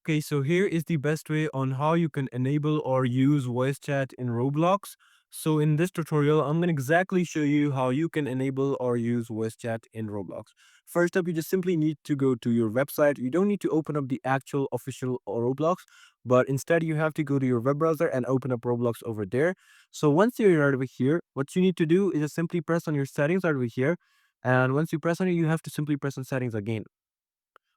Okay, so here is the best way on how you can enable or use voice chat in Roblox. So in this tutorial, I'm going to exactly show you how you can enable or use voice chat in Roblox. First up, you just simply need to go to your website. You don't need to open up the actual official Roblox, but instead you have to go to your web browser and open up Roblox over there. So once you're right over here, what you need to do is just simply press on your settings right over here. And once you press on it, you have to simply press on settings again.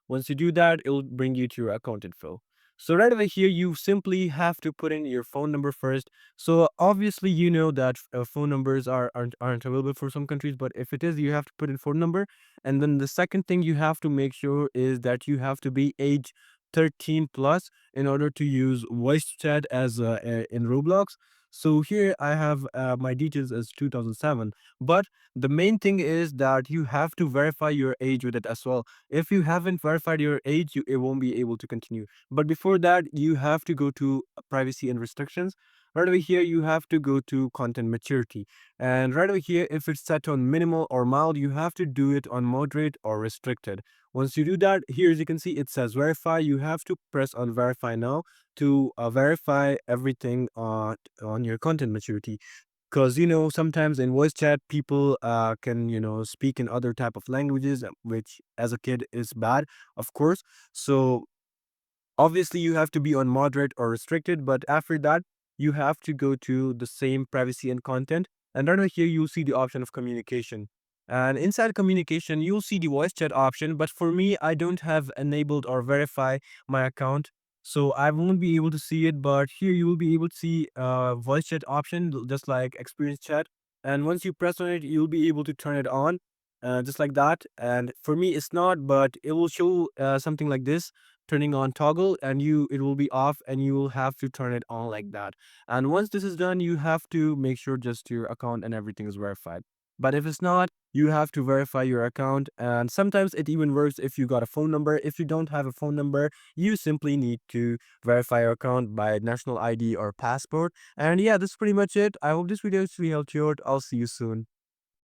Once you do that, it'll bring you to your account info. So right over here, you simply have to put in your phone number first. So obviously, you know that phone numbers aren't available for some countries, but if it is, you have to put in phone number. And then the second thing you have to make sure is that you have to be age 13 plus in order to use voice chat as in Roblox. So here I have my details as 2007, but the main thing is that you have to verify your age with it as well. If you haven't verified your age, it won't be able to continue. But before that, you have to go to privacy and restrictions. Right over here, you have to go to content maturity. And right over here, if it's set on minimal or mild, you have to do it on moderate or restricted. Once you do that, here as you can see, it says verify. You have to press on verify now to verify everything on your content maturity, because sometimes in voice chat people can speak in other type of languages, which as a kid is bad, of course. So obviously you have to be on moderate or restricted, but after that you have to go to the same privacy and content, and right over here you'll see the option of communication. And inside communication you'll see the voice chat option, but for me I don't have enabled or verify my account, so I won't be able to see it. But here you will be able to see voice chat option, just like experience chat. And once you press on it, you'll be able to turn it on, just like that. And for me it's not, but it will show something like this, turning on toggle, and it will be off, and you will have to turn it on like that. And once this is done, you have to make sure just your account and everything is verified. But if it's not, you have to verify your account. And sometimes it even works if you got a phone number. If you don't have a phone number, you simply need to verify your account by national ID or passport. And yeah, that's pretty much it. I hope this video has really helped you out. I'll see you soon.